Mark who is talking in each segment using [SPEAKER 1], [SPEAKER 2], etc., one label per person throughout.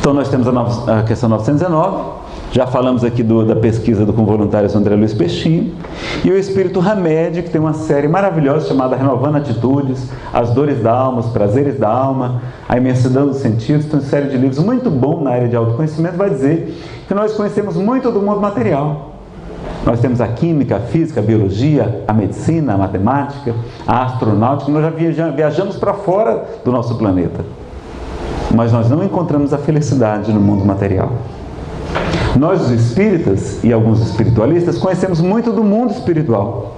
[SPEAKER 1] Então nós temos a questão 919, já falamos aqui da pesquisa com voluntários André Luiz Peixinho, e o Espírito Hamed, que tem uma série maravilhosa chamada Renovando Atitudes, As Dores da Alma, Os Prazeres da Alma, A Imensidão dos Sentidos. Tem uma série de livros muito bom na área de autoconhecimento, vai dizer que nós conhecemos muito do mundo material. Nós temos a química, a física, a biologia, a medicina, a matemática, a astronáutica. Nós já viajamos para fora do nosso planeta. Mas nós não encontramos a felicidade no mundo material. Nós, os espíritas e alguns espiritualistas, conhecemos muito do mundo espiritual.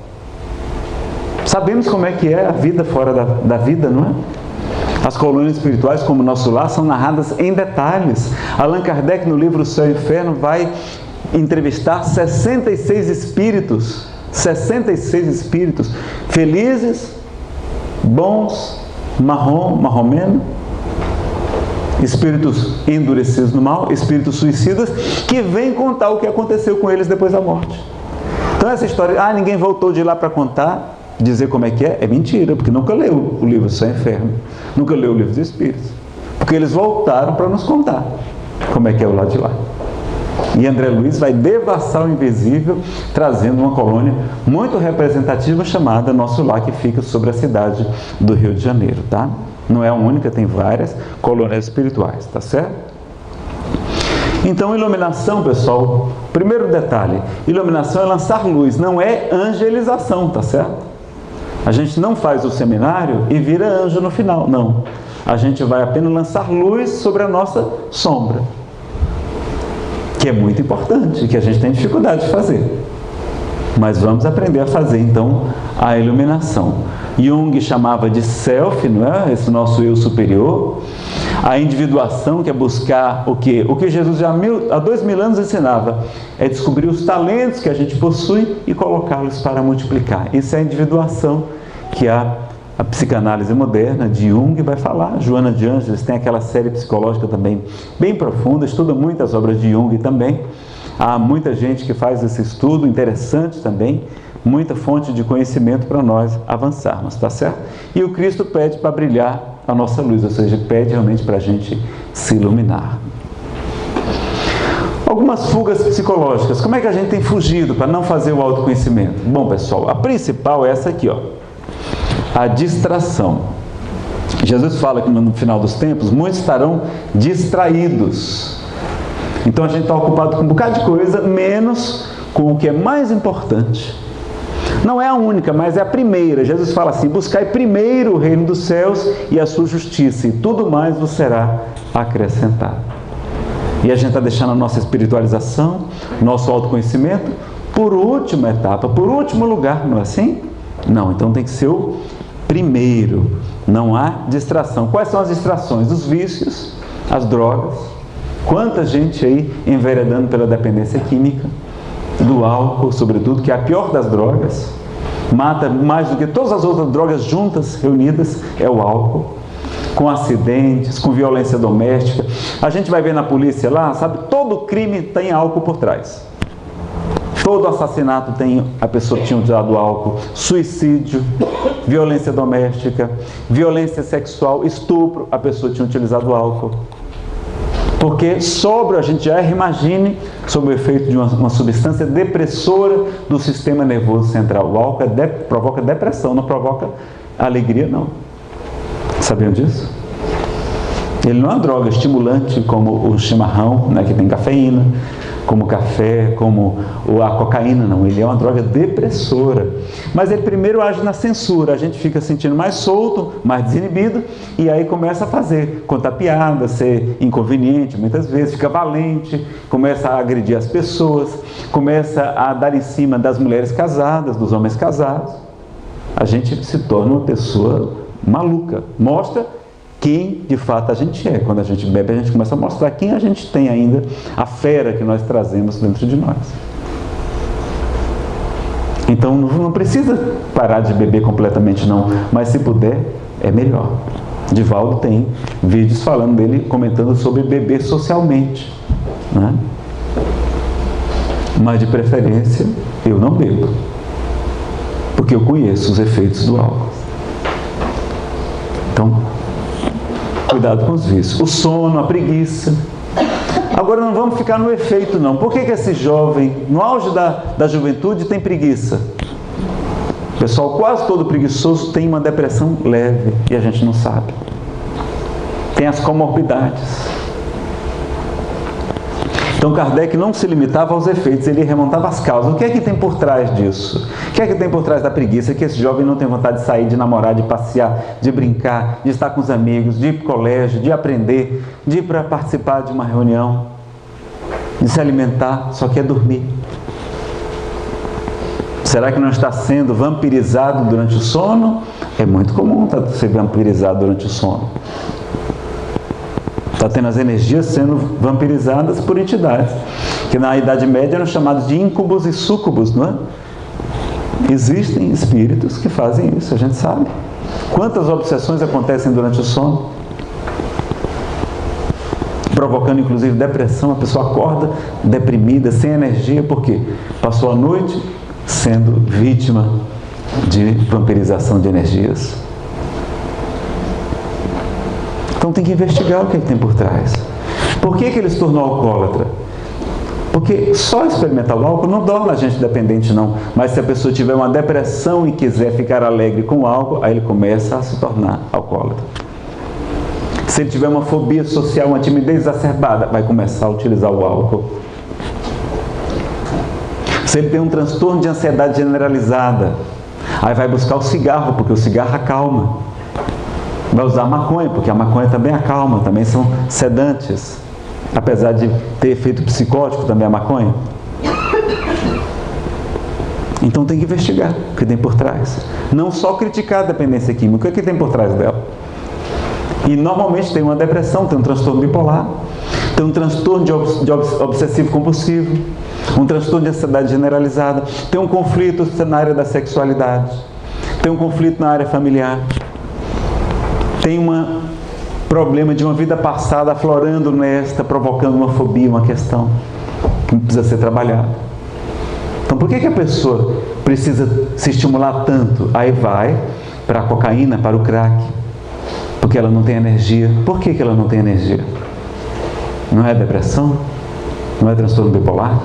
[SPEAKER 1] Sabemos como é que é a vida fora da vida, não é? As colônias espirituais, como o nosso lar, são narradas em detalhes. Allan Kardec, no livro O Céu e o Inferno, vai entrevistar 66 espíritos, felizes, bons, marromeno, espíritos endurecidos no mal, espíritos suicidas, que vêm contar o que aconteceu com eles depois da morte. Então essa história, ninguém voltou de lá para contar, dizer como é que é mentira, porque nunca leu o livro O Céu e o Inferno, nunca leu o livro dos Espíritos, porque eles voltaram para nos contar como é que é o lado de lá. E André Luiz vai devassar o invisível, trazendo uma colônia muito representativa chamada Nosso Lar, que fica sobre a cidade do Rio de Janeiro, tá? Não é a única, tem várias colônias espirituais, tá certo? Então, iluminação, pessoal, primeiro detalhe, iluminação é lançar luz, não é angelização, tá certo? A gente não faz o seminário e vira anjo no final, não. A gente vai apenas lançar luz sobre a nossa sombra, que é muito importante, que a gente tem dificuldade de fazer. Mas vamos aprender a fazer, então, a iluminação. Jung chamava de self, não é? Esse nosso eu superior. A individuação, que é buscar o quê? O que Jesus já há 2000 anos ensinava, é descobrir os talentos que a gente possui e colocá-los para multiplicar. Isso é a individuação que a psicanálise moderna de Jung vai falar. Joana de Ângeles tem aquela série psicológica também bem profunda, estuda muitas obras de Jung também. Há muita gente que faz esse estudo, interessante também, muita fonte de conhecimento para nós avançarmos, tá certo? E o Cristo pede para brilhar a nossa luz, ou seja, pede realmente para a gente se iluminar. Algumas fugas psicológicas. Como é que a gente tem fugido para não fazer o autoconhecimento? Bom, pessoal, a principal é essa aqui, ó. A distração. Jesus fala que no final dos tempos, muitos estarão distraídos. Então a gente está ocupado com um bocado de coisa, menos com o que é mais importante. Não é a única, mas é a primeira. Jesus fala assim: buscai primeiro o reino dos céus e a sua justiça, e tudo mais vos será acrescentado. E a gente está deixando a nossa espiritualização, nosso autoconhecimento, por última etapa, por último lugar, não é assim? Não, então tem que ser o primeiro. Não há distração. Quais são as distrações? Os vícios, as drogas. Quanta gente aí enveredando pela dependência química, do álcool, sobretudo, que é a pior das drogas, mata mais do que todas as outras drogas juntas, reunidas, é o álcool, com acidentes, com violência doméstica. A gente vai ver na polícia lá, sabe, todo crime tem álcool por trás. Todo assassinato tem, a pessoa tinha usado álcool, suicídio, violência doméstica, violência sexual, estupro, a pessoa tinha utilizado álcool. Porque sóbrio a gente já imagine sob o efeito de uma substância depressora do sistema nervoso central. O álcool provoca depressão, não provoca alegria, não. Sabiam disso? Ele não é uma droga estimulante como o chimarrão, né, que tem cafeína, como o café, como a cocaína, não. Ele é uma droga depressora. Mas ele primeiro age na censura. A gente fica sentindo mais solto, mais desinibido, e aí começa a fazer, contar piada, ser inconveniente, muitas vezes, fica valente, começa a agredir as pessoas, começa a dar em cima das mulheres casadas, dos homens casados. A gente se torna uma pessoa maluca. Mostra quem de fato a gente é. Quando a gente bebe, a gente começa a mostrar quem a gente tem ainda, a fera que nós trazemos dentro de nós. Então não precisa parar de beber completamente, não, mas se puder, é melhor. Divaldo tem vídeos falando dele, comentando sobre beber socialmente, né? Mas de preferência eu não bebo, porque eu conheço os efeitos do álcool. Então, cuidado com os vícios. O sono, a preguiça. Agora não vamos ficar no efeito não. Por que esse jovem, no auge da juventude, tem preguiça? Pessoal, quase todo preguiçoso tem uma depressão leve e a gente não sabe. Tem as comorbidades. Então Kardec não se limitava aos efeitos, ele remontava as causas. O que é que tem por trás disso? O que é que tem por trás da preguiça? Que esse jovem não tem vontade de sair, de namorar, de passear, de brincar, de estar com os amigos, de ir para o colégio, de aprender, de ir para participar de uma reunião, de se alimentar, só quer dormir. Será que não está sendo vampirizado durante o sono? É muito comum ser vampirizado durante o sono. Está tendo as energias sendo vampirizadas por entidades, que na Idade Média eram chamados de íncubos e súcubos, não é? Existem espíritos que fazem isso, a gente sabe. Quantas obsessões acontecem durante o sono? Provocando inclusive depressão, a pessoa acorda deprimida, sem energia, por quê? Passou a noite sendo vítima de vampirização de energias. Então tem que investigar o que tem por trás. Por que ele se tornou alcoólatra? Porque só experimentar o álcool não torna a gente dependente não. Mas se a pessoa tiver uma depressão e quiser ficar alegre com o álcool, aí ele começa a se tornar alcoólatra. Se ele tiver uma fobia social, uma timidez exacerbada, vai começar a utilizar o álcool. Se ele tem um transtorno de ansiedade generalizada, aí vai buscar o cigarro, porque o cigarro acalma. Vai usar a maconha, porque a maconha também acalma, também são sedantes. Apesar de ter efeito psicótico também a maconha. Então tem que investigar o que tem por trás. Não só criticar a dependência química, o que tem por trás dela. E normalmente tem uma depressão, tem um transtorno bipolar, tem um transtorno de obsessivo compulsivo, um transtorno de ansiedade generalizada, tem um conflito na área da sexualidade, tem um conflito na área familiar, tem um problema de uma vida passada aflorando nesta, provocando uma fobia, uma questão que precisa ser trabalhada. Então por que a pessoa precisa se estimular tanto? Aí vai para a cocaína, para o crack, porque ela não tem energia. Por que ela não tem energia? Não é depressão? Não é transtorno bipolar?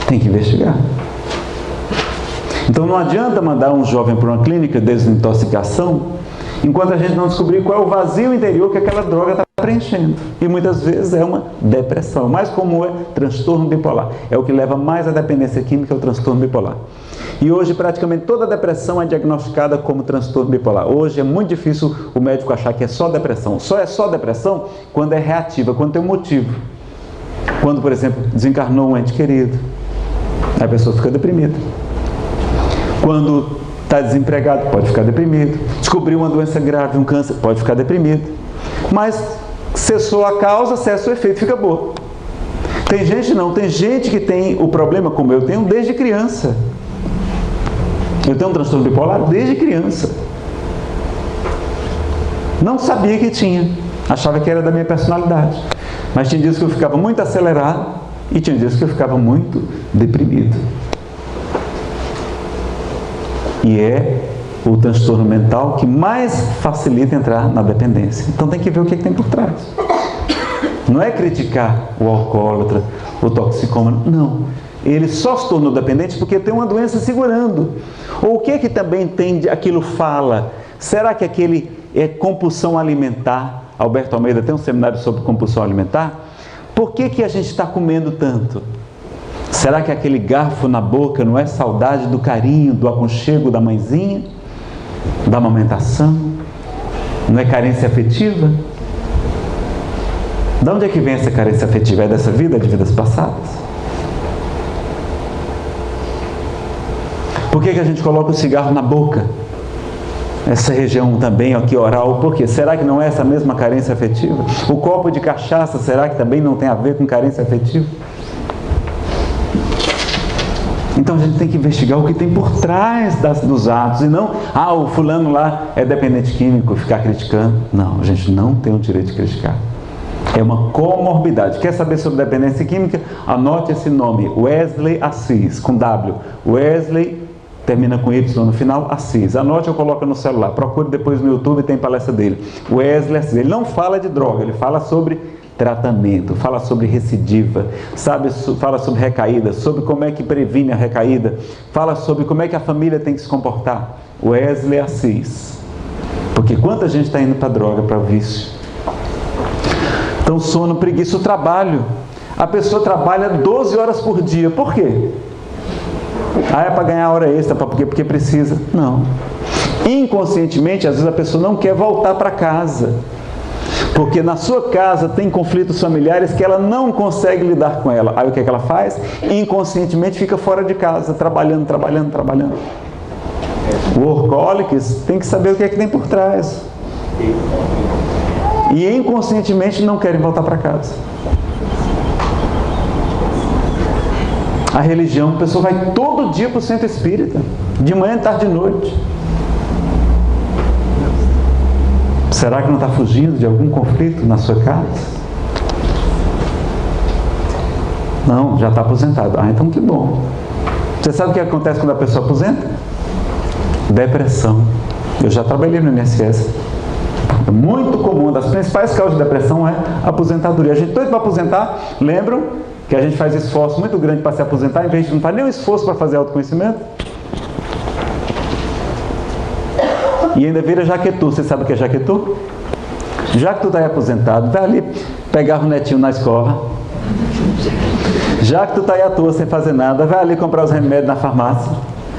[SPEAKER 1] Tem que investigar. Então não adianta mandar um jovem para uma clínica de desintoxicação enquanto a gente não descobrir qual é o vazio interior que aquela droga está preenchendo. E muitas vezes é uma depressão. Mais comum é transtorno bipolar. É o que leva mais à dependência química, é o transtorno bipolar. E hoje praticamente toda depressão é diagnosticada como transtorno bipolar. Hoje é muito difícil o médico achar que é só depressão. Só é só depressão quando é reativa, quando tem um motivo. Quando, por exemplo, desencarnou um ente querido, a pessoa fica deprimida. Quando está desempregado, pode ficar deprimido. Descobriu uma doença grave, um câncer, pode ficar deprimido. Mas cessou a causa, cessa o efeito, fica boa. Tem gente não, tem gente que tem o problema como eu tenho desde criança. Eu tenho um transtorno bipolar desde criança. Não sabia que tinha, achava que era da minha personalidade. Mas tinha dias que eu ficava muito acelerado e tinha dias que eu ficava muito deprimido. E é o transtorno mental que mais facilita entrar na dependência. Então tem que ver o que tem por trás. Não é criticar o alcoólatra, o toxicômano, não. Ele só se tornou dependente porque tem uma doença segurando. Ou o que é que também tem, aquilo fala? Será que aquele é compulsão alimentar? Alberto Almeida tem um seminário sobre compulsão alimentar. Por que a gente está comendo tanto? Será que aquele garfo na boca não é saudade do carinho, do aconchego da mãezinha? Da amamentação? Não é carência afetiva? De onde é que vem essa carência afetiva? É dessa vida, de vidas passadas? Por que a gente coloca o cigarro na boca? Essa região também aqui oral, por quê? Será que não é essa mesma carência afetiva? O copo de cachaça, será que também não tem a ver com carência afetiva? Então a gente tem que investigar o que tem por trás dos atos e não, o fulano lá é dependente químico, ficar criticando. Não, a gente não tem o direito de criticar. É uma comorbidade. Quer saber sobre dependência química? Anote esse nome, Wesley Assis, com W. Wesley, termina com Y no final, Assis. Anote ou coloca no celular. Procure depois no YouTube, tem palestra dele. Wesley Assis. Ele não fala de droga, ele fala sobre tratamento, fala sobre recidiva, fala sobre recaída, sobre como é que previne a recaída, fala sobre como é que a família tem que se comportar. Wesley Assis. Porque quanta gente está indo para a droga, para o vício. Então, sono, preguiça, o trabalho. A pessoa trabalha 12 horas por dia. Por quê? Ah, é para ganhar hora extra, porque precisa. Não. Inconscientemente, às vezes a pessoa não quer voltar para casa. Porque na sua casa tem conflitos familiares que ela não consegue lidar com ela. Aí o que é que ela faz? Inconscientemente fica fora de casa, trabalhando. O workaholics tem que saber o que é que tem por trás. E inconscientemente não querem voltar para casa. A religião, a pessoa vai todo dia para o centro espírita, de manhã, tarde e noite. Será que não está fugindo de algum conflito na sua casa? Não, já está aposentado. Ah, então que bom. Você sabe o que acontece quando a pessoa aposenta? Depressão. Eu já trabalhei no INSS. É muito comum, uma das principais causas de depressão é a aposentadoria. A gente doido para aposentar, lembram que a gente faz esforço muito grande para se aposentar, em vez de não fazer nenhum esforço para fazer autoconhecimento? E ainda vira jaquetu. Você sabe o que é jaquetu? Já que tu está aí aposentado, vai ali pegar o netinho na escola. Já que tu está aí à toa sem fazer nada, vai ali comprar os remédios na farmácia.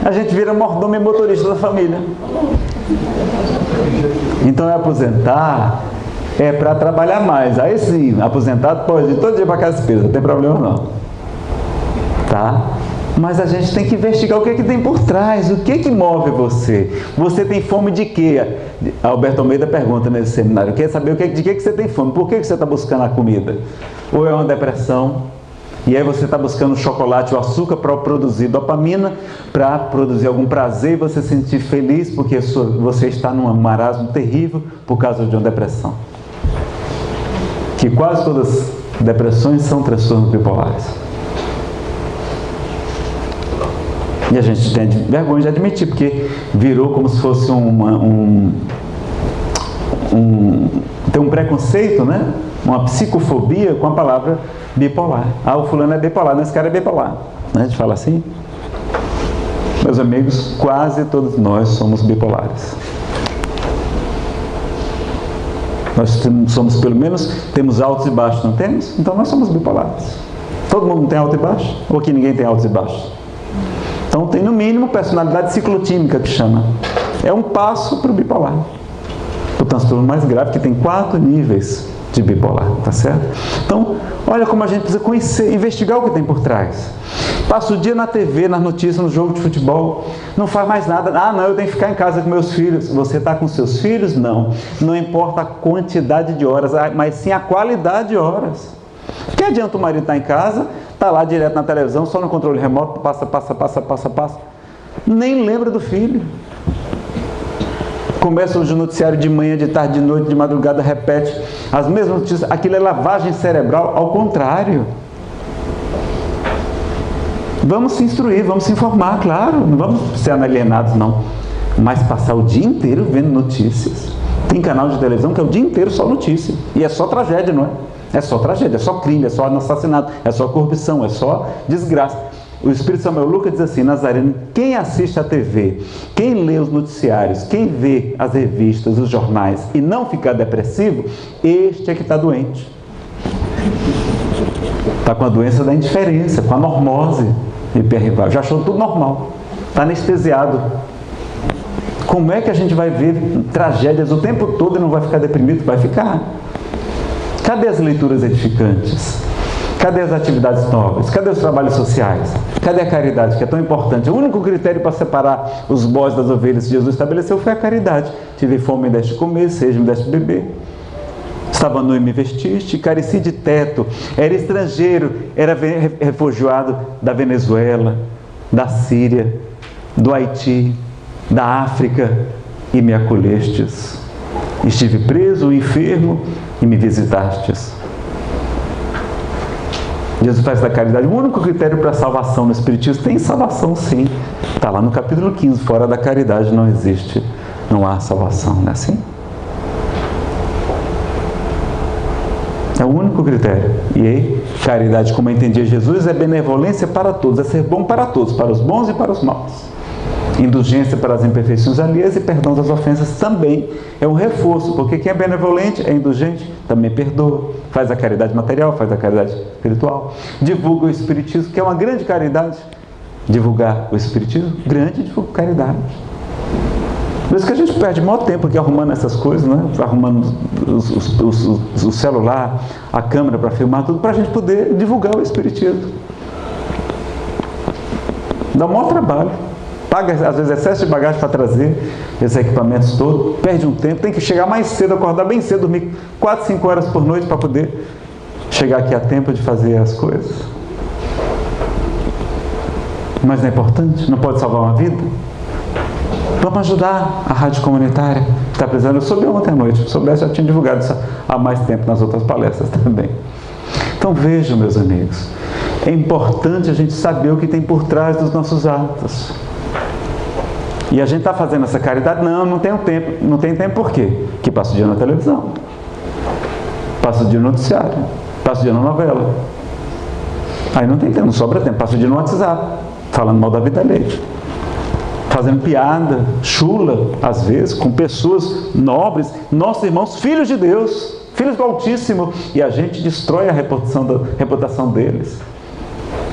[SPEAKER 1] A gente vira mordomo e motorista da família. Então é aposentar, é para trabalhar mais. Aí sim, aposentado pode ir todo dia para casa espírita, não tem problema não. Tá? Mas a gente tem que investigar o que é que tem por trás, o que é que move você. Você tem fome de quê? Alberto Almeida pergunta nesse seminário, quer saber de que você tem fome, por que você está buscando a comida? Ou é uma depressão, e aí você está buscando o chocolate, o açúcar para produzir dopamina, para produzir algum prazer e você se sentir feliz porque você está num marasmo terrível por causa de uma depressão. Que quase todas as depressões são transtornos bipolares. E a gente tem vergonha de admitir, porque virou como se fosse tem um preconceito, né? Uma psicofobia com a palavra bipolar. Ah, o fulano é bipolar, não, esse cara é bipolar. Né? A gente fala assim. Meus amigos, quase todos nós somos bipolares. Nós somos, pelo menos, temos altos e baixos, não temos? Então nós somos bipolares. Todo mundo tem alto e baixo? Ou que ninguém tem altos e baixos? Então tem no mínimo personalidade ciclotímica que chama. É um passo para o bipolar. O transtorno mais grave, que tem 4 níveis de bipolar, tá certo? Então, olha como a gente precisa conhecer, investigar o que tem por trás. Passa o dia na TV, nas notícias, no jogo de futebol, não faz mais nada. Ah, não, eu tenho que ficar em casa com meus filhos. Você está com seus filhos? Não. Não importa a quantidade de horas, mas sim a qualidade de horas. Que adianta o marido estar em casa, está lá direto na televisão, só no controle remoto, passa. Nem lembra do filho. Começa o noticiário de manhã, de tarde, de noite, de madrugada, repete as mesmas notícias. Aquilo é lavagem cerebral, ao contrário. Vamos se instruir, vamos se informar, claro. Não vamos ser alienados, não. Mas passar o dia inteiro vendo notícias. Tem canal de televisão que é o dia inteiro só notícia. E é só tragédia, não é? É só tragédia, é só crime, é só assassinato, é só corrupção, é só desgraça. O Espírito Samuel Lucas diz assim, Nazareno, quem assiste a TV, quem lê os noticiários, quem vê as revistas, os jornais e não ficar depressivo, este é que está doente. Está com a doença da indiferença, com a normose hiperrival. Já achou tudo normal, está anestesiado. Como é que a gente vai ver tragédias o tempo todo e não vai ficar deprimido? Vai ficar. Cadê as leituras edificantes? Cadê as atividades nobres? Cadê os trabalhos sociais? Cadê a caridade, que é tão importante? O único critério para separar os bois das ovelhas que Jesus estabeleceu foi a caridade. Tive fome, me deste comer, sede, me deste beber. Estava nu e me vestiste, careci de teto, era estrangeiro, era refugiado da Venezuela, da Síria, do Haiti, da África, e me acolhestes. Estive preso, enfermo, e me visitastes. Jesus faz da caridade o único critério para a salvação no Espiritismo. Tem salvação, sim. Está lá no capítulo 15. Fora da caridade não existe, não há salvação, não é assim? É o único critério. E aí, caridade, como eu entendia Jesus, é benevolência para todos, é ser bom para todos, para os bons e para os maus. Indulgência para as imperfeições alheias e perdão das ofensas também é um reforço, porque quem é benevolente é indulgente, também perdoa, faz a caridade material, faz a caridade espiritual, divulga o espiritismo, que é uma grande caridade. Divulgar o espiritismo, grande caridade. Por isso que a gente perde o maior tempo aqui arrumando essas coisas, né? Arrumando o celular, a câmera para filmar tudo, para a gente poder divulgar o espiritismo. Dá um maior trabalho. Paga, às vezes, excesso de bagagem para trazer esses equipamentos todos, perde um tempo, tem que chegar mais cedo, acordar bem cedo, dormir 4, 5 horas por noite para poder chegar aqui a tempo de fazer as coisas. Mas não é importante? Não pode salvar uma vida? Vamos ajudar a rádio comunitária que está precisando. Eu soube ontem à noite, se soubesse já tinha divulgado isso há mais tempo nas outras palestras também. Então vejam, meus amigos, é importante a gente saber o que tem por trás dos nossos atos. E a gente está fazendo essa caridade? Não tenho tempo. Não tem tempo por quê? Porque passa o dia na televisão, passa o dia no noticiário, passa o dia na novela. Aí não tem tempo, não sobra tempo, passa o dia no WhatsApp, falando mal da vida alheia, fazendo piada, chula, às vezes, com pessoas nobres, nossos irmãos, filhos de Deus, filhos do Altíssimo, e a gente destrói a reputação deles.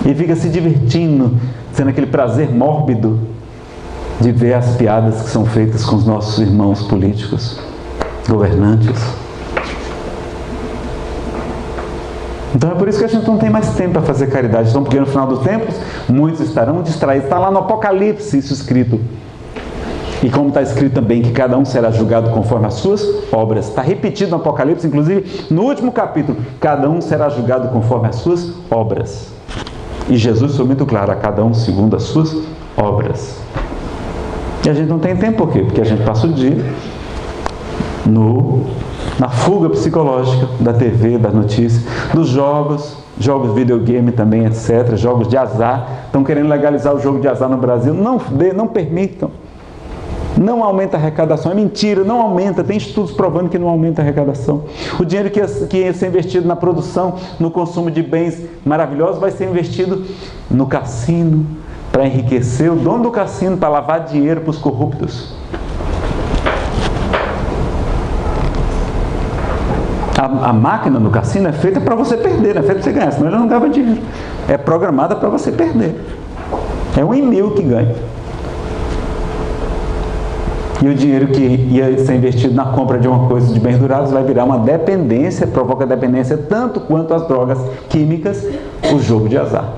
[SPEAKER 1] E fica se divertindo, sendo aquele prazer mórbido de ver as piadas que são feitas com os nossos irmãos políticos, governantes. Então é por isso que a gente não tem mais tempo para fazer caridade. Então, porque no final dos tempos, muitos estarão distraídos. Está lá no Apocalipse isso escrito. E como está escrito também que cada um será julgado conforme as suas obras. Está repetido no Apocalipse, inclusive no último capítulo. Cada um será julgado conforme as suas obras. E Jesus foi muito claro, a cada um segundo as suas obras. E a gente não tem tempo por quê? Porque a gente passa o dia na fuga psicológica da TV, das notícias, dos jogos videogame também, etc., jogos de azar. Estão querendo legalizar o jogo de azar no Brasil. Não permitam. Não aumenta a arrecadação. É mentira, não aumenta. Tem estudos provando que não aumenta a arrecadação. O dinheiro que ia ser investido na produção, no consumo de bens maravilhosos, vai ser investido no cassino, para enriquecer o dono do cassino, para lavar dinheiro para os corruptos. A máquina no cassino é feita para você perder, não é feita para você ganhar, senão ele não ganhava dinheiro. É programada para você perder. É 1 em 1000 que ganha. E o dinheiro que ia ser investido na compra de uma coisa de bens duráveis vai virar uma dependência, provoca dependência tanto quanto as drogas químicas, o jogo de azar.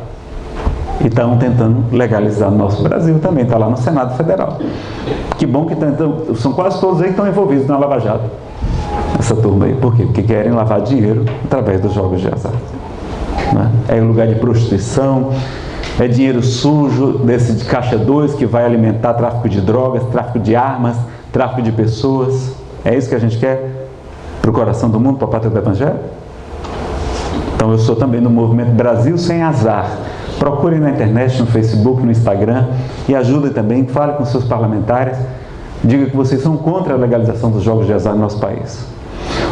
[SPEAKER 1] E estão tentando legalizar no nosso Brasil também, está lá no Senado Federal. Que bom que são quase todos aí que estão envolvidos na Lava Jato. Essa turma aí. Por quê? Porque querem lavar dinheiro através dos jogos de azar. Né? É lugar de prostituição, é dinheiro sujo desse de caixa 2 que vai alimentar tráfico de drogas, tráfico de armas, tráfico de pessoas. É isso que a gente quer para o coração do mundo, para a pátria do Evangelho? Então eu sou também do movimento Brasil Sem Azar. Procurem na internet, no Facebook, no Instagram e ajudem também, fale com seus parlamentares, diga que vocês são contra a legalização dos jogos de azar no nosso país.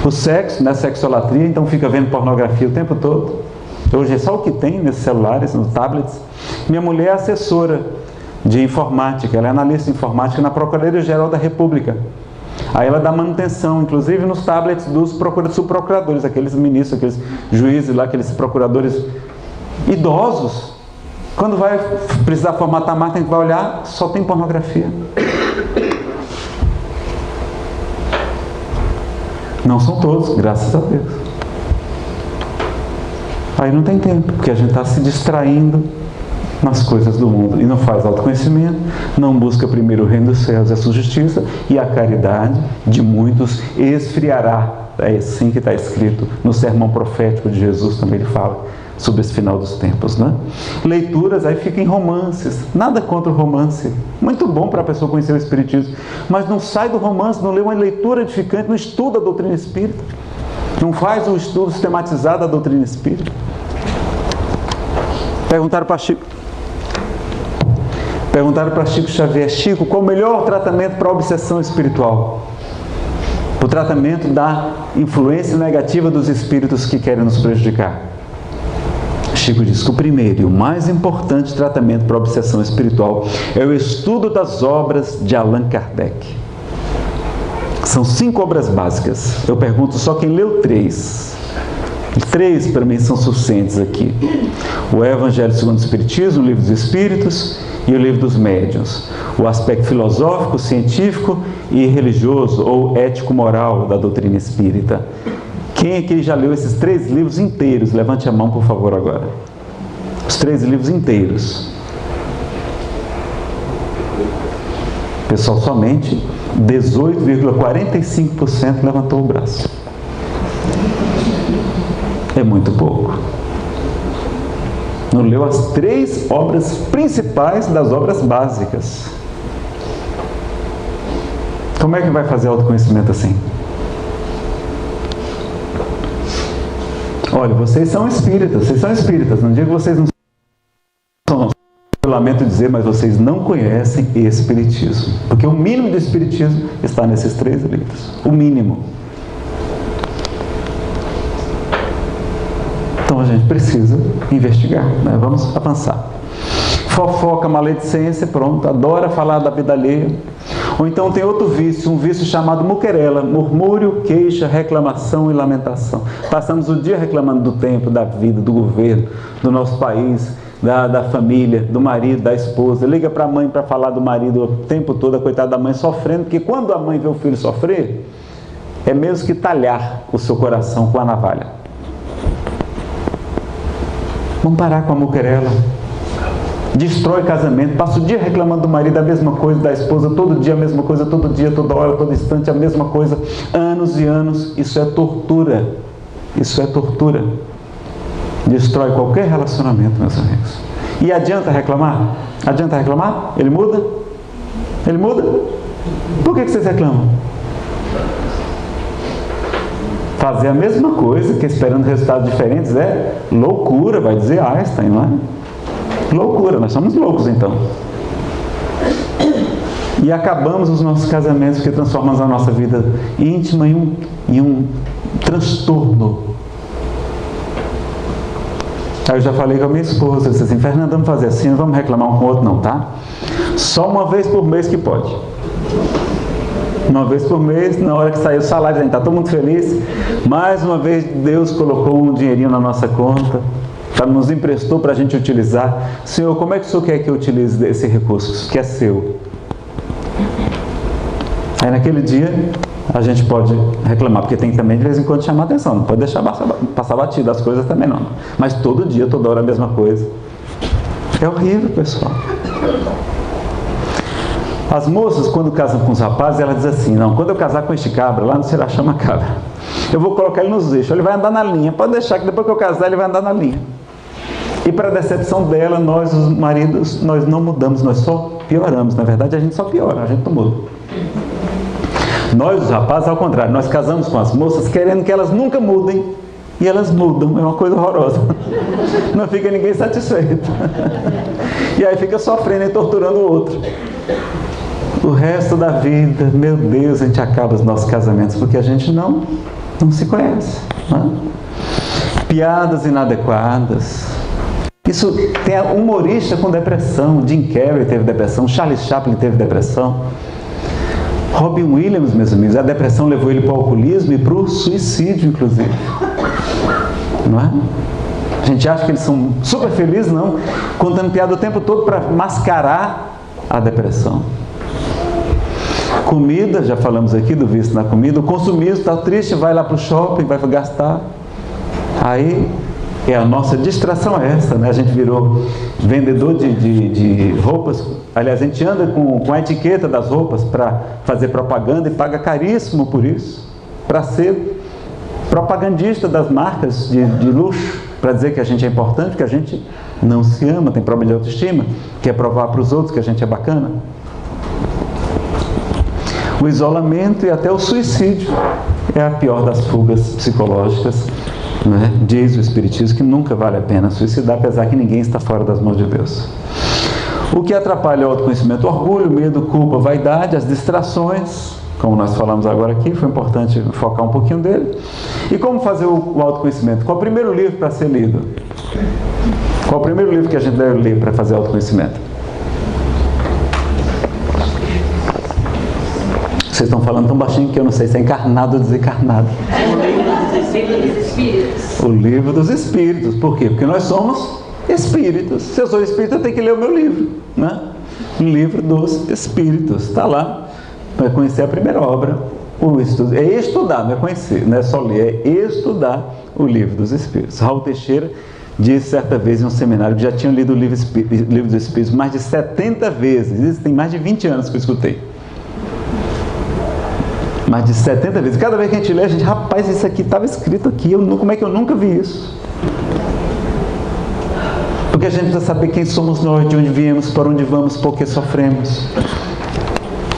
[SPEAKER 1] O sexo, né, sexolatria, então fica vendo pornografia o tempo todo. Hoje é só o que tem nesses celulares, nos tablets. Minha mulher é assessora de informática, ela é analista de informática na Procuradoria-Geral da República. Aí ela dá manutenção, inclusive nos tablets dos subprocuradores, aqueles ministros, aqueles juízes lá, aqueles procuradores idosos. Quando vai precisar formatar a máquina, vai olhar, só tem pornografia. Não são todos, graças a Deus. Aí não tem tempo, porque a gente está se distraindo nas coisas do mundo e não faz autoconhecimento, não busca primeiro o reino dos céus e a sua justiça, e a caridade de muitos esfriará. É assim que está escrito no sermão profético de Jesus, também ele fala sobre esse final dos tempos, né? Leituras, aí fica em romances, nada contra o romance, muito bom para a pessoa conhecer o Espiritismo, mas não sai do romance, não lê uma leitura edificante, não estuda a doutrina espírita, não faz um estudo sistematizado da doutrina espírita. Perguntaram para Chico Xavier: Chico, qual o melhor tratamento para a obsessão espiritual? o tratamento da influência negativa dos espíritos que querem nos prejudicar. Chico diz que o primeiro e o mais importante tratamento para a obsessão espiritual é o estudo das obras de Allan Kardec. São 5 obras básicas. Eu pergunto só quem leu 3. 3 para mim são suficientes aqui. O Evangelho segundo o Espiritismo, o Livro dos Espíritos e o Livro dos Médiuns. O aspecto filosófico, científico e religioso ou ético-moral da doutrina espírita. Quem aqui já leu esses 3 livros inteiros? Levante a mão, por favor, agora. Os 3 livros inteiros. Pessoal, somente 18,45% levantou o braço. É muito pouco. Não leu as 3 obras principais das obras básicas. Como é que vai fazer autoconhecimento assim? Olha, vocês são espíritas, não digo que vocês não são, eu lamento dizer, mas vocês não conhecem espiritismo, porque o mínimo de espiritismo está nesses 3 livros, o mínimo. Então a gente precisa investigar, né? Vamos avançar. Fofoca, maledicência, pronto, adora falar da vida alheia. Ou então tem outro vício, um vício chamado muquerela, murmúrio, queixa, reclamação e lamentação. Passamos o dia reclamando do tempo, da vida, do governo, do nosso país, da família, do marido, da esposa. Liga para a mãe para falar do marido o tempo todo, a coitada da mãe sofrendo, porque quando a mãe vê o filho sofrer, é mesmo que talhar o seu coração com a navalha. Vamos parar com a muquerela. Destrói casamento, passa o dia reclamando do marido a mesma coisa, da esposa todo dia a mesma coisa, todo dia, toda hora, todo instante a mesma coisa, anos e anos. Isso é tortura. Isso é tortura. Destrói qualquer relacionamento, meus amigos. E adianta reclamar? Adianta reclamar? Ele muda? Ele muda? Por que vocês reclamam? Fazer a mesma coisa que esperando resultados diferentes é loucura, vai dizer Einstein, não é? Loucura, nós somos loucos então. E acabamos os nossos casamentos porque transformamos a nossa vida íntima em um transtorno. Aí eu já falei com a minha esposa, eu disse assim, Fernanda, vamos fazer assim, não vamos reclamar um com o outro não, tá? Só uma vez por mês que pode. Uma vez por mês, na hora que sair o salário, a gente está todo mundo feliz. Mais uma vez Deus colocou um dinheirinho na nossa conta, nos emprestou para a gente utilizar. Senhor, como é que o Senhor quer que eu utilize esse recurso que é seu? Aí naquele dia a gente pode reclamar, porque tem que também de vez em quando chamar atenção, não pode deixar passar batido as coisas também não. Mas todo dia, toda hora a mesma coisa. É horrível, pessoal. As moças, quando casam com os rapazes, elas dizem assim, não, quando eu casar com este cabra, lá no Ceará chama cabra, eu vou colocar ele nos eixos, ele vai andar na linha, pode deixar que depois que eu casar ele vai andar na linha. E para a decepção dela, nós os maridos, nós não mudamos, nós só pioramos. Na verdade a gente só piora, a gente não muda. Nós os rapazes, ao contrário, nós casamos com as moças querendo que elas nunca mudem. E elas mudam, é uma coisa horrorosa. Não fica ninguém satisfeito. E aí fica sofrendo e torturando o outro. O resto da vida, meu Deus, a gente acaba os nossos casamentos porque a gente não se conhece. Não é? Piadas inadequadas. Isso tem humorista com depressão. Jim Carrey teve depressão, Charles Chaplin teve depressão. Robin Williams, meus amigos, a depressão levou ele para o alcoolismo e para o suicídio, inclusive. Não é? A gente acha que eles são super felizes, não, contando piada o tempo todo para mascarar a depressão. Comida, já falamos aqui do vício na comida. O consumismo está triste, vai lá para o shopping, vai gastar. Aí é a nossa distração essa, né? A gente virou vendedor de roupas. Aliás, a gente anda com a etiqueta das roupas para fazer propaganda e paga caríssimo por isso, para ser propagandista das marcas de luxo, para dizer que a gente é importante, que a gente não se ama, tem problema de autoestima, quer provar para os outros que a gente é bacana. O isolamento e até o suicídio é a pior das fugas psicológicas, né? Diz o Espiritismo que nunca vale a pena suicidar, apesar que ninguém está fora das mãos de Deus. O que atrapalha o autoconhecimento? Orgulho, medo, culpa, vaidade, as distrações, como nós falamos agora aqui, foi importante focar um pouquinho dele. E como fazer o autoconhecimento? Qual é o primeiro livro para ser lido? Qual é o primeiro livro que a gente deve ler para fazer autoconhecimento? Vocês estão falando tão baixinho que eu não sei se é encarnado ou desencarnado.
[SPEAKER 2] O livro dos Espíritos.
[SPEAKER 1] O livro dos Espíritos. Por quê? Porque nós somos espíritos. Se eu sou espírita, eu tenho que ler o meu livro, né? O livro dos Espíritos. Está lá. Para conhecer a primeira obra. O estudo. É estudar, não é conhecer, não é só ler, é estudar o livro dos Espíritos. Raul Teixeira disse certa vez em um seminário que já tinha lido o livro dos Espíritos mais de 70 vezes. Isso tem mais de 20 anos que eu escutei. Mais de 70 vezes. Cada vez que a gente lê, a gente, rapaz, isso aqui estava escrito aqui, como é que eu nunca vi isso? Porque a gente precisa saber quem somos nós, de onde viemos, para onde vamos, por que sofremos.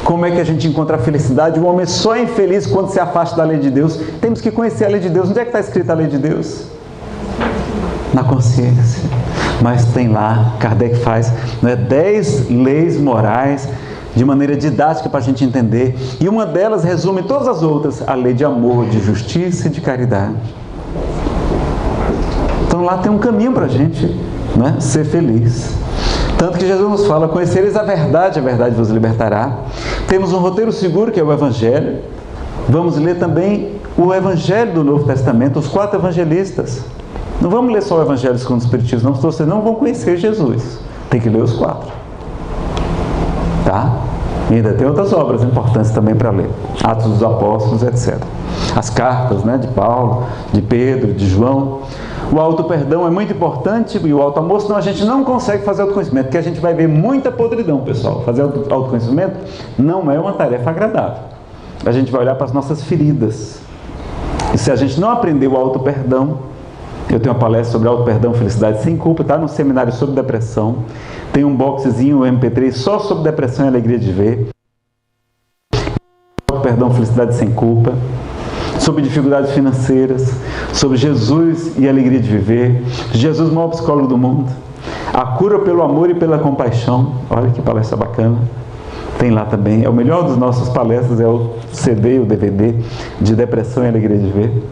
[SPEAKER 1] Como é que a gente encontra a felicidade? O homem só é infeliz quando se afasta da lei de Deus. Temos que conhecer a lei de Deus. Onde é que está escrita a lei de Deus? Na consciência. Mas tem lá, Kardec faz, 10 leis morais, de maneira didática para a gente entender. E uma delas resume todas as outras, a lei de amor, de justiça e de caridade. Então lá tem um caminho para a gente, né, ser feliz. Tanto que Jesus nos fala, conhecereis a verdade vos libertará. Temos um roteiro seguro que é o Evangelho. Vamos ler também o Evangelho do Novo Testamento, os 4 evangelistas. Não vamos ler só o Evangelho segundo o Espiritismo, não, porque vocês não vão conhecer Jesus. Tem que ler os 4. Tá? E ainda tem outras obras importantes também para ler. Atos dos Apóstolos, etc. As cartas, né, de Paulo, de Pedro, de João. O auto-perdão é muito importante e o auto-amor, senão a gente não consegue fazer autoconhecimento, porque a gente vai ver muita podridão, pessoal. Fazer autoconhecimento não é uma tarefa agradável. A gente vai olhar para as nossas feridas. E se a gente não aprender o auto-perdão, eu tenho uma palestra sobre auto-perdão, felicidade sem culpa, tá? No seminário sobre depressão. Tem um boxezinho, o MP3, só sobre depressão e alegria de ver. Auto-perdão, felicidade sem culpa. Sobre dificuldades financeiras, sobre Jesus e a alegria de viver, Jesus, o maior psicólogo do mundo, a cura pelo amor e pela compaixão. Olha que palestra bacana, tem lá também. É o melhor dos nossas palestras, é o CD e o DVD de depressão e alegria de viver.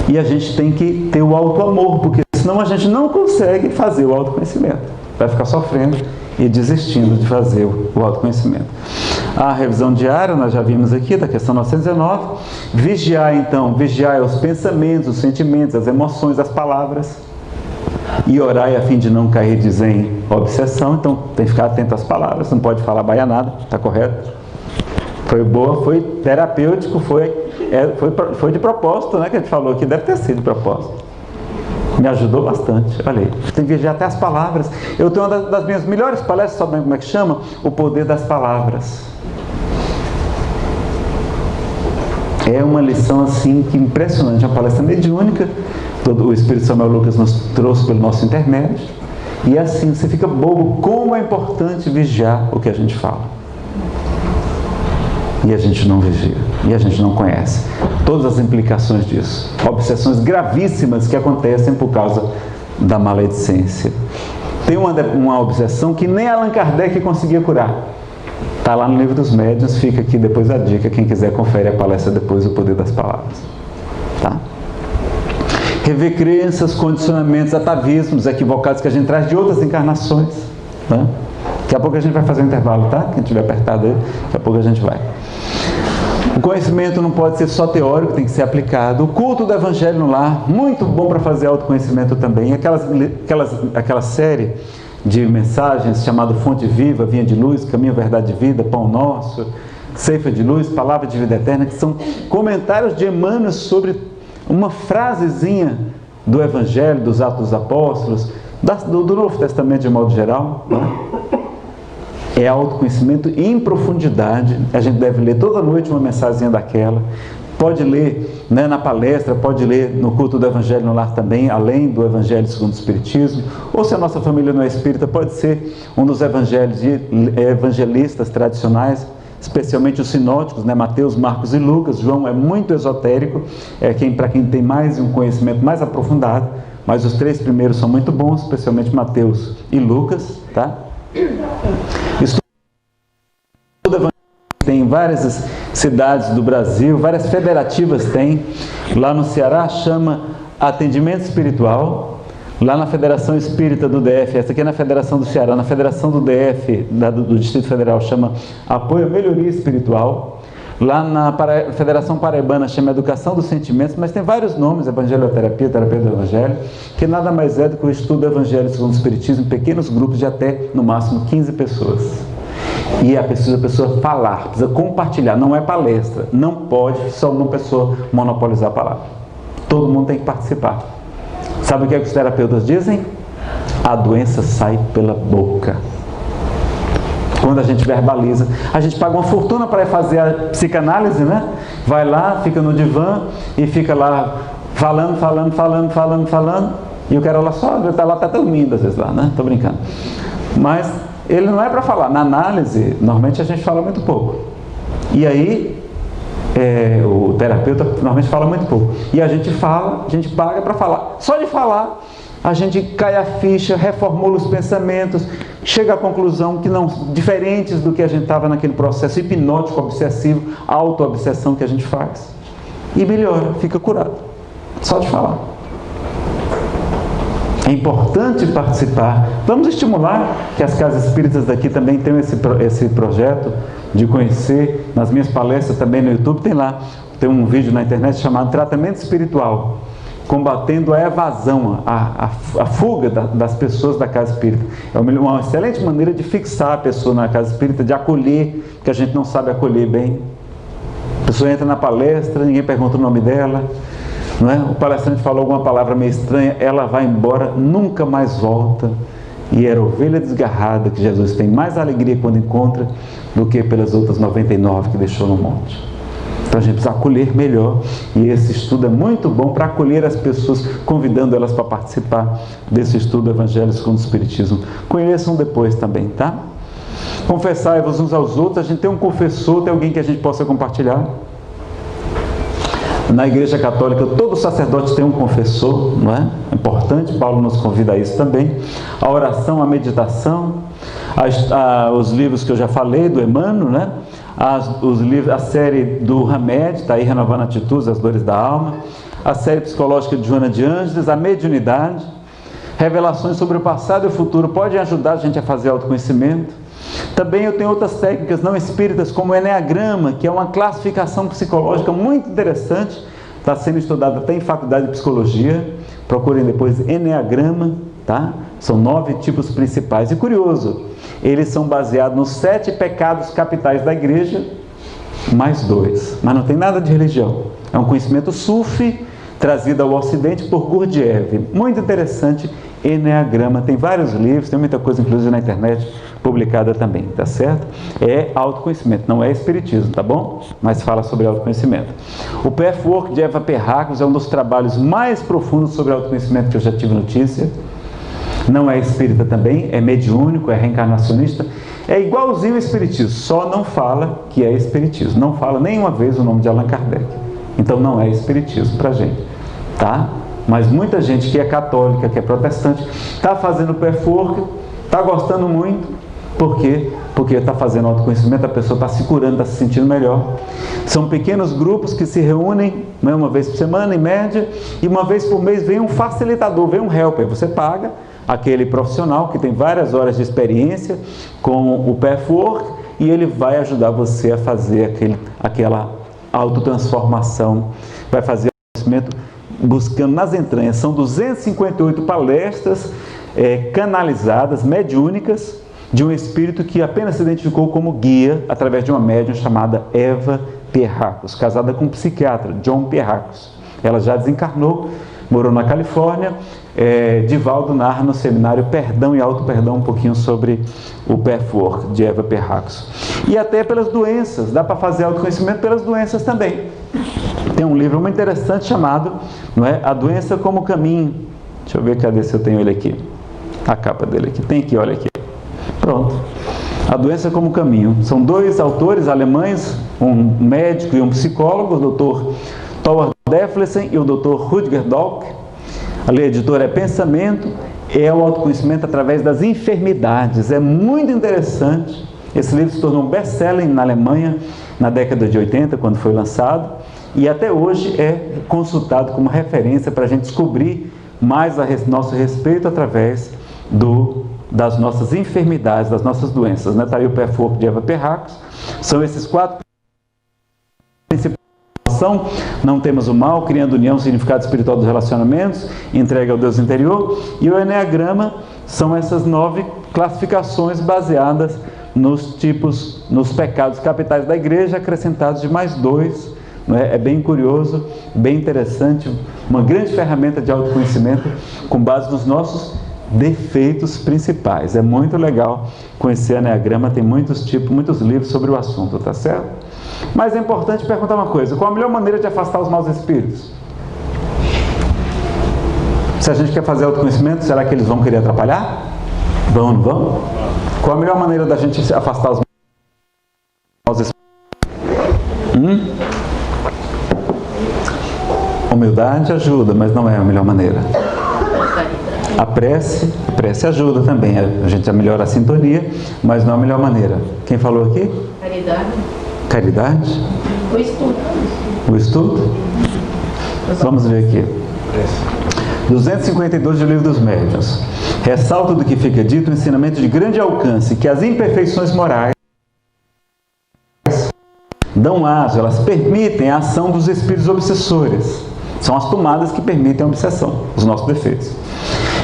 [SPEAKER 1] E a gente tem que ter o auto-amor, porque senão a gente não consegue fazer o autoconhecimento, vai ficar sofrendo e desistindo de fazer o autoconhecimento. A revisão diária, nós já vimos aqui, da questão 919. Vigiar, então, vigiar os pensamentos, os sentimentos, as emoções, as palavras. E orar a fim de não cair em obsessão. Então, tem que ficar atento às palavras, não pode falar baianada, está correto? Foi boa, foi terapêutico, foi de propósito, né, que a gente falou aqui, deve ter sido de propósito. Me ajudou bastante, olha aí, tem que vigiar até as palavras. Eu tenho uma das minhas melhores palestras, sabe como é que chama? O poder das palavras. É uma lição assim, que impressionante, uma palestra mediúnica, o Espírito Samuel Lucas nos trouxe pelo nosso intermédio, e assim, você fica bobo, como é importante vigiar o que a gente fala. E a gente não vigia, e a gente não conhece todas as implicações disso. Obsessões gravíssimas que acontecem por causa da maledicência. Tem uma obsessão que nem Allan Kardec conseguia curar. Está lá no livro dos médiuns, fica aqui depois a dica, quem quiser confere a palestra depois, o poder das palavras. Tá? Rever crenças, condicionamentos, atavismos equivocados que a gente traz de outras encarnações. Tá? Daqui a pouco a gente vai fazer um intervalo, tá? Quem estiver apertado aí, daqui a pouco a gente vai. O conhecimento não pode ser só teórico, tem que ser aplicado. O culto do Evangelho no lar, muito bom para fazer autoconhecimento também. Aquela série de mensagens chamada Fonte Viva, Vinha de Luz, Caminho, Verdade e Vida, Pão Nosso, Ceifa de Luz, Palavra de Vida Eterna, que são comentários de Emmanuel sobre uma frasezinha do Evangelho, dos Atos dos Apóstolos, do Novo Testamento de modo geral, né? É autoconhecimento em profundidade. A gente deve ler toda noite uma mensaginha daquela. Pode ler, né, na palestra, pode ler no culto do Evangelho no lar também, além do Evangelho segundo o Espiritismo. Ou se a nossa família não é espírita, pode ser um dos evangelistas tradicionais, especialmente os sinóticos, né, Mateus, Marcos e Lucas. João é muito esotérico, para quem tem mais um conhecimento mais aprofundado, mas os 3 primeiros são muito bons, especialmente Mateus e Lucas, tá? Estudo tem em várias cidades do Brasil, várias federativas tem. Lá no Ceará chama Atendimento Espiritual. Lá na Federação Espírita do DF, essa aqui é na Federação do Ceará, na Federação do DF, do Distrito Federal, chama Apoio à Melhoria Espiritual. Lá na Federação Paraibana chama Educação dos Sentimentos, mas tem vários nomes, Evangelioterapia, Terapia do Evangelho, que nada mais é do que o estudo do Evangelho segundo o Espiritismo em pequenos grupos de até, no máximo, 15 pessoas. E a pessoa falar, precisa compartilhar, não é palestra, não pode só uma pessoa monopolizar a palavra. Todo mundo tem que participar. Sabe o que os terapeutas dizem? A doença sai pela boca. Quando a gente verbaliza, a gente paga uma fortuna para ir fazer a psicanálise, né? Vai lá, fica no divã e fica lá falando, e o cara lá só está lá, está dormindo às vezes lá, né? Tô brincando. Mas ele não é para falar. Na análise, normalmente a gente fala muito pouco. E aí, o terapeuta normalmente fala muito pouco. E a gente fala, a gente paga para falar. Só de falar, a gente cai a ficha, reformula os pensamentos, chega à conclusão que não, diferentes do que a gente estava naquele processo hipnótico, obsessivo, auto-obsessão que a gente faz. E melhora, fica curado. Só de falar. É importante participar. Vamos estimular que as casas espíritas daqui também tenham esse projeto de conhecer. Nas minhas palestras também no YouTube tem um vídeo na internet chamado Tratamento Espiritual, combatendo a evasão, a fuga das pessoas da casa espírita. É uma excelente maneira de fixar a pessoa na casa espírita, de acolher, porque a gente não sabe acolher bem. A pessoa entra na palestra, ninguém pergunta o nome dela, não é? O palestrante falou alguma palavra meio estranha, ela vai embora, nunca mais volta. E era ovelha desgarrada que Jesus tem mais alegria quando encontra do que pelas outras 99 que deixou no monte. Então a gente precisa acolher melhor, e esse estudo é muito bom para acolher as pessoas, convidando elas para participar desse estudo do Evangelho segundo o Espiritismo. Conheçam depois também, tá? Confessai-vos uns aos outros. A gente tem um confessor, tem alguém que a gente possa compartilhar? Na Igreja Católica, todo sacerdote tem um confessor, não é? É importante, Paulo nos convida a isso também. A oração, a meditação, os livros que eu já falei, do Emmanuel, né? A série do Hamed, está aí, Renovando Atitudes, as Dores da Alma. A série psicológica de Joana de Ângeles, a mediunidade. Revelações sobre o passado e o futuro podem ajudar a gente a fazer autoconhecimento. Também eu tenho outras técnicas não espíritas, como o Eneagrama, que é uma classificação psicológica muito interessante, está sendo estudada até em faculdade de psicologia. Procurem depois Eneagrama, tá? São 9 tipos principais. E curioso, eles são baseados nos 7 pecados capitais da igreja, mais 2. Mas não tem nada de religião. É um conhecimento sufi, trazido ao Ocidente por Gurdjieff. Muito interessante, Eneagrama. Tem vários livros, tem muita coisa inclusive na internet publicada também, tá certo? É autoconhecimento, não é espiritismo, tá bom? Mas fala sobre autoconhecimento. O Pathwork de Eva Perracos é um dos trabalhos mais profundos sobre autoconhecimento que eu já tive notícia. Não é espírita também, é mediúnico, é reencarnacionista. É igualzinho ao espiritismo, só não fala que é espiritismo. Não fala nenhuma vez o nome de Allan Kardec. Então não é espiritismo pra gente, tá? Mas muita gente que é católica, que é protestante, está fazendo o Pathwork, está gostando muito. Por quê? Porque está fazendo autoconhecimento, a pessoa está se curando, está se sentindo melhor. São pequenos grupos que se reúnem, né, uma vez por semana, em média, e uma vez por mês vem um facilitador, vem um helper. Você paga aquele profissional que tem várias horas de experiência com o Pathwork, e ele vai ajudar você a fazer aquela autotransformação, vai fazer autoconhecimento buscando nas entranhas. São 258 palestras canalizadas, mediúnicas, de um espírito que apenas se identificou como guia através de uma médium chamada Eva Perracos, casada com um psiquiatra, John Perracos. Ela já desencarnou, morou na Califórnia. Divaldo narra no seminário Perdão e Auto-Perdão um pouquinho sobre o Pathwork de Eva Perracos. E até pelas doenças, dá para fazer autoconhecimento pelas doenças também. Tem um livro muito interessante chamado, não é, A Doença como Caminho. Deixa eu ver, cadê se eu tenho ele aqui. A capa dele aqui, tem aqui, olha aqui. Pronto. A Doença como Caminho. São 2 autores alemães, um médico e um psicólogo, o Dr. Thor Deflesen e o Dr. Rudger Dock. A editora é Pensamento, é o autoconhecimento através das enfermidades. É muito interessante Esse livro se tornou um best-seller na Alemanha na década de 80, quando foi lançado, e até hoje é consultado como referência para a gente descobrir mais a nosso respeito através das nossas enfermidades, das nossas doenças. Está aí o Pé Fogo de Eva Perracos. São esses 4 principais: não temos o mal, criando união, significado espiritual dos relacionamentos, entrega ao Deus interior. E o Enneagrama são essas 9 classificações baseadas nos pecados capitais da igreja, acrescentados de mais 2. É bem curioso, bem interessante, uma grande ferramenta de autoconhecimento com base nos nossos defeitos principais. É muito legal conhecer Enneagrama, tem muitos livros sobre o assunto, tá certo? Mas é importante perguntar uma coisa: qual a melhor maneira de afastar os maus espíritos? Se a gente quer fazer autoconhecimento, será que eles vão querer atrapalhar? Vão, não vão? Qual a melhor maneira da gente afastar os maus espíritos? Humildade ajuda, mas não é a melhor maneira. A prece ajuda também, a gente já melhora a sintonia, mas não é a melhor maneira. Quem falou aqui? Caridade? O estudo? Vamos ver aqui. 252 do Livro dos Médiuns. Ressalta do que fica dito um ensinamento de grande alcance, que as imperfeições morais dão aso, elas permitem a ação dos espíritos obsessores. São as tomadas que permitem a obsessão, os nossos defeitos.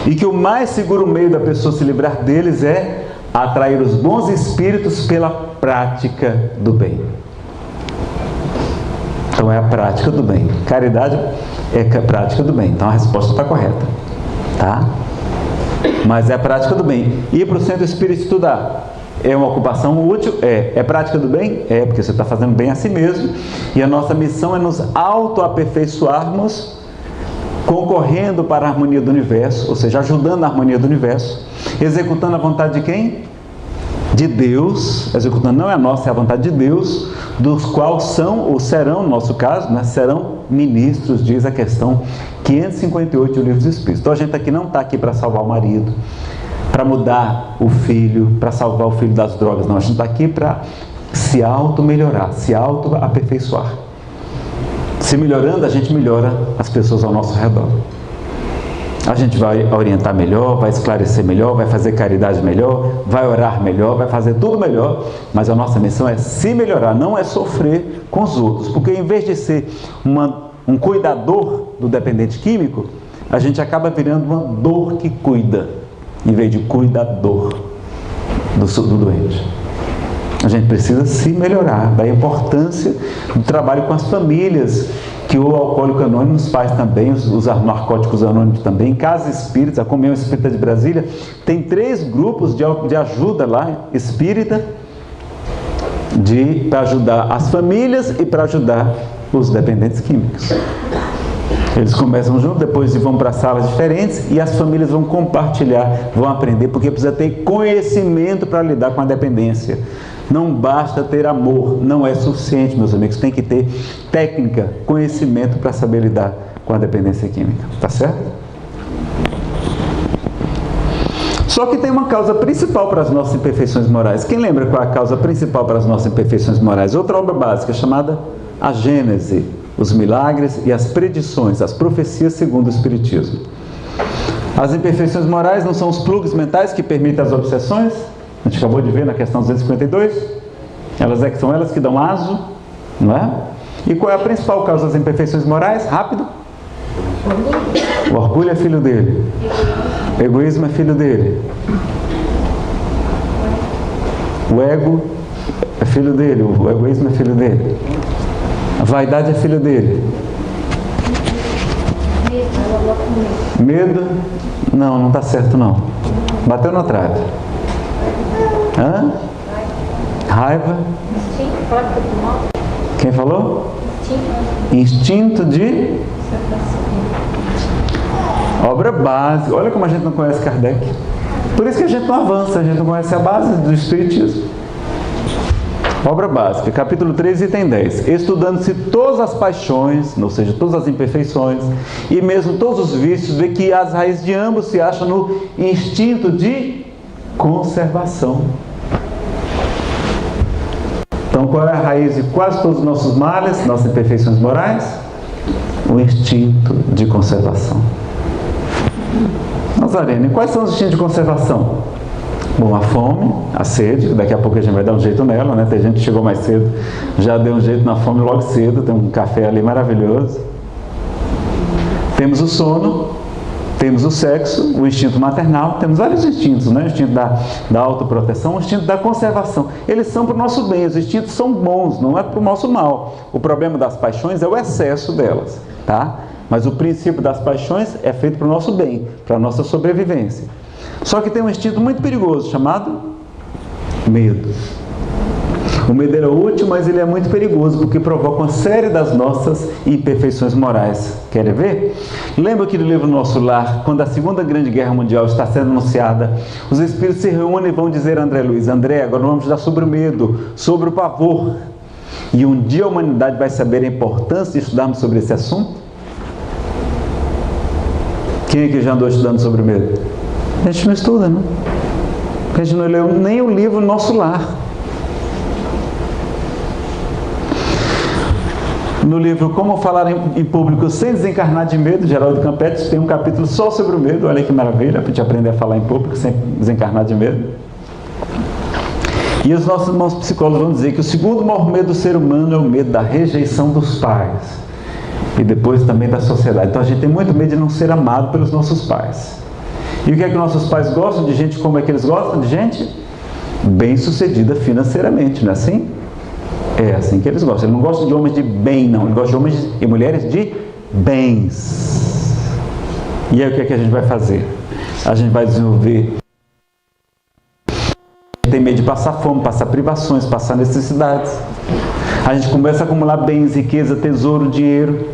[SPEAKER 1] E que o mais seguro meio da pessoa se livrar deles é atrair os bons espíritos pela prática do bem. Então é a prática do bem. Caridade é a prática do bem. Então a resposta está correta, tá? Mas é a prática do bem. Ir para o centro espírita estudar é uma ocupação útil? É prática do bem? É, porque você está fazendo bem a si mesmo. E a nossa missão é nos auto-aperfeiçoarmos, concorrendo para a harmonia do universo, ou seja, ajudando a harmonia do universo, executando a vontade de quem? De Deus. Executando não é a nossa, é a vontade de Deus, dos quais são, ou serão, no nosso caso, né, serão ministros, diz a questão 558 do Livro dos Espíritos. Então a gente aqui não está aqui para salvar o marido, para mudar o filho, para salvar o filho das drogas, não. A gente está aqui para se auto-melhorar, se auto-aperfeiçoar. Se melhorando, a gente melhora as pessoas ao nosso redor. A gente vai orientar melhor, vai esclarecer melhor, vai fazer caridade melhor, vai orar melhor, vai fazer tudo melhor, mas a nossa missão é se melhorar, não é sofrer com os outros, porque em vez de ser um cuidador do dependente químico, a gente acaba virando uma dor que cuida, em vez de cuidador do doente. A gente precisa se melhorar, da importância do trabalho com as famílias, que o Alcoólico Anônimos faz também, os Narcóticos Anônimos também, Casa Espírita, a Comunhão Espírita de Brasília, tem 3 grupos de ajuda lá, espírita, para ajudar as famílias e para ajudar os dependentes químicos. Eles começam juntos, depois vão para salas diferentes e as famílias vão compartilhar, vão aprender, porque precisa ter conhecimento para lidar com a dependência. Não basta ter amor, não é suficiente, meus amigos. Tem que ter técnica, conhecimento para saber lidar com a dependência química. Tá certo? Só que tem uma causa principal para as nossas imperfeições morais. Quem lembra qual é a causa principal para as nossas imperfeições morais? Outra obra básica chamada A Gênese, os milagres e as predições, as profecias segundo o Espiritismo. As imperfeições morais não são os plugs mentais que permitem as obsessões? A gente acabou de ver na questão 252. São elas que dão aso, não é? E qual é a principal causa das imperfeições morais? Rápido. O orgulho é filho dele. O egoísmo é filho dele. O ego é filho dele. O egoísmo é filho dele. A vaidade é filho dele. Medo? Não está certo não. Bateu na trave. Hã? Raiva? Quem falou? Instinto de? Obra básica. Olha como a gente não conhece Kardec. Por isso que a gente não avança, a gente não conhece a base do Espiritismo. Obra básica, capítulo 3, item 10. Estudando-se todas as paixões, ou seja, todas as imperfeições, e mesmo todos os vícios, vê que as raízes de ambos se acham no instinto de conservação. Então, qual é a raiz de quase todos os nossos males, nossas imperfeições morais? O instinto de conservação. Nazareno, e quais são os instintos de conservação? Bom, a fome, a sede, daqui a pouco a gente vai dar um jeito nela, né? Tem gente que chegou mais cedo, já deu um jeito na fome logo cedo, tem um café ali maravilhoso. Temos o sono, temos o sexo, o instinto maternal, temos vários instintos, né? O instinto da autoproteção, o instinto da conservação. Eles são para o nosso bem, os instintos são bons, não é para o nosso mal. O problema das paixões é o excesso delas, tá? Mas o princípio das paixões é feito para o nosso bem, para a nossa sobrevivência. Só que tem um instinto muito perigoso, chamado medo. O medo é útil, mas ele é muito perigoso, porque provoca uma série das nossas imperfeições morais. Querem ver? Lembra que no livro Nosso Lar, quando a Segunda Grande Guerra Mundial está sendo anunciada, os espíritos se reúnem e vão dizer a André Luiz: André, agora vamos estudar sobre o medo, sobre o pavor. E um dia a humanidade vai saber a importância de estudarmos sobre esse assunto? Quem aqui já andou estudando sobre o medo? A gente não estuda, não? Porque a gente não leu nem o livro Nosso Lar. No livro Como Falar em Público Sem Desencarnar de Medo, Geraldo Campetti tem um capítulo só sobre o medo. Olha que maravilha, para a gente aprender a falar em público sem desencarnar de medo. E os nossos irmãos psicólogos vão dizer que o segundo maior medo do ser humano é o medo da rejeição dos pais. E depois também da sociedade. Então a gente tem muito medo de não ser amado pelos nossos pais. E o que é que nossos pais gostam de gente? Como é que eles gostam de gente? Bem-sucedida financeiramente, não é assim? É assim que eles gostam. Eles não gostam de homens de bem, não. Eles gostam de homens e mulheres de bens. E aí o que é que a gente vai fazer? A gente vai desenvolver. Tem medo de passar fome, passar privações, passar necessidades. A gente começa a acumular bens, riqueza, tesouro, dinheiro,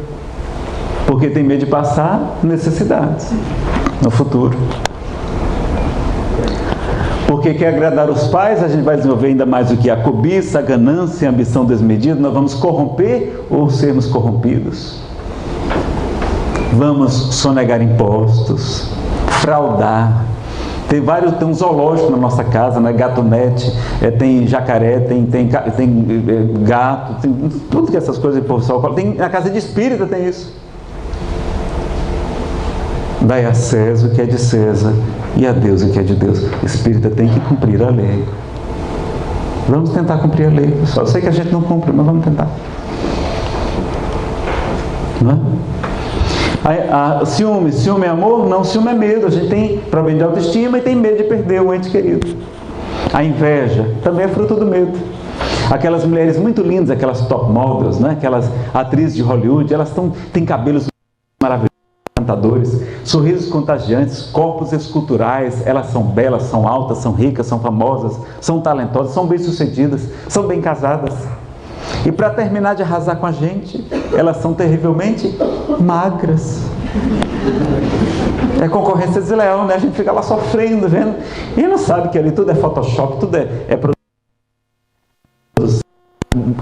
[SPEAKER 1] porque tem medo de passar necessidades no futuro. Porque quer agradar os pais, a gente vai desenvolver ainda mais o que? A cobiça, a ganância, a ambição desmedida. Nós vamos corromper ou sermos corrompidos. Vamos sonegar impostos, fraudar. Tem um zoológico na nossa casa, né? Gatonete, tem jacaré, tem gato, tem tudo que essas coisas que o povo só fala. Na casa de espírita tem isso. Dai a César o que é de César e a Deus o que é de Deus. Espírita tem que cumprir a lei. Vamos tentar cumprir a lei, pessoal. Eu sei que a gente não cumpre, mas vamos tentar. Não é? Ciúme é amor? Não, ciúme é medo. A gente tem problema de autoestima e tem medo de perder o ente querido. A inveja também é fruto do medo. Aquelas mulheres muito lindas, aquelas top models, né? Aquelas atrizes de Hollywood, elas têm cabelos maravilhosos, encantadores, sorrisos contagiantes, corpos esculturais. Elas são belas, são altas, são ricas, são famosas, são talentosas, são bem-sucedidas, são bem casadas. E para terminar de arrasar com a gente, elas são terrivelmente magras. É concorrência desleal, né? A gente fica lá sofrendo, vendo, e não sabe que ali tudo é Photoshop, tudo é produção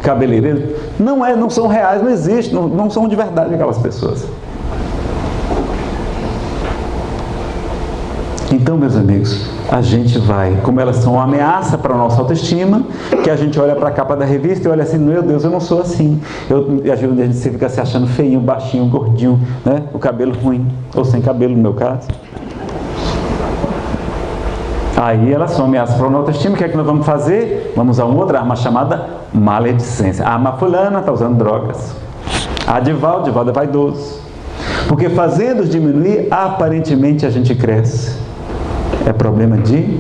[SPEAKER 1] cabeleireiro. Não são reais, não existe, não são de verdade aquelas pessoas. Então, meus amigos, a gente vai, como elas são uma ameaça para a nossa autoestima, que a gente olha para a capa da revista e olha assim: meu Deus, eu não sou assim. E a gente fica se achando feinho, baixinho, gordinho, né? O cabelo ruim, ou sem cabelo no meu caso. Aí elas são ameaças para a nossa autoestima. O que é que nós vamos fazer? Vamos usar uma outra arma chamada maledicência. A fulana está usando drogas. A Divaldo é vaidoso. Porque fazendo-os diminuir, aparentemente a gente cresce. É problema de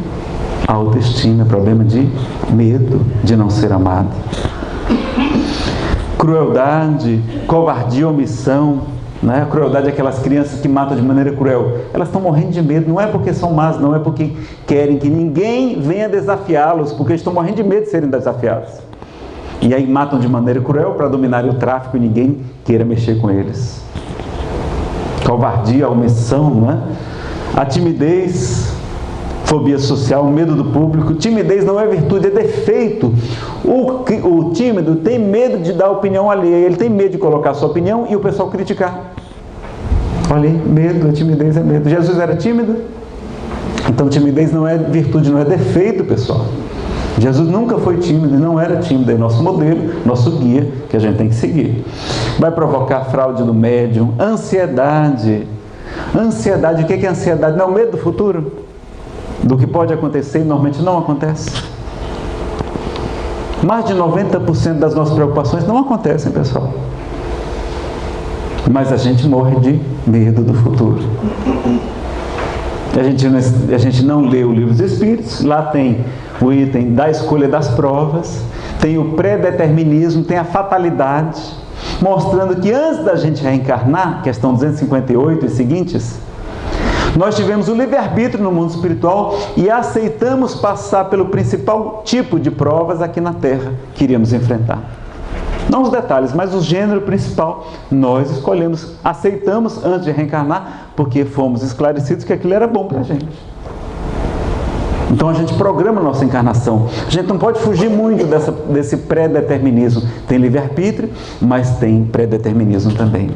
[SPEAKER 1] autoestima, é problema de medo de não ser amado. Crueldade, covardia, omissão, né? A crueldade é aquelas crianças que matam de maneira cruel. Elas estão morrendo de medo, não é porque são más, não é porque querem que ninguém venha desafiá-los, porque eles estão morrendo de medo de serem desafiados. E aí matam de maneira cruel para dominar o tráfico e ninguém queira mexer com eles. Covardia, omissão, não é? A timidez, fobia social, medo do público. Timidez não é virtude, é defeito. O tímido tem medo de dar opinião alheia, ele tem medo de colocar a sua opinião e o pessoal criticar. Olha aí, medo, a timidez é medo. Jesus era tímido? Então timidez não é virtude, não é defeito, pessoal. Jesus nunca foi tímido e não era tímido, é nosso modelo, nosso guia, que a gente tem que seguir. Vai provocar fraude do médium, ansiedade. Ansiedade, o que é ansiedade? Não é o medo do futuro? Do que pode acontecer e normalmente não acontece. Mais de 90% das nossas preocupações não acontecem, pessoal. Mas a gente morre de medo do futuro. A gente não lê o livro dos Espíritos, lá tem o item da escolha das provas, tem o pré-determinismo, tem a fatalidade, mostrando que antes da gente reencarnar, questão 258 e seguintes, nós tivemos o livre-arbítrio no mundo espiritual e aceitamos passar pelo principal tipo de provas aqui na Terra que iríamos enfrentar. Não os detalhes, mas o gênero principal, nós escolhemos, aceitamos antes de reencarnar, porque fomos esclarecidos que aquilo era bom para a gente. Então a gente programa a nossa encarnação. A gente não pode fugir muito desse pré-determinismo. Tem livre-arbítrio, mas tem pré-determinismo também.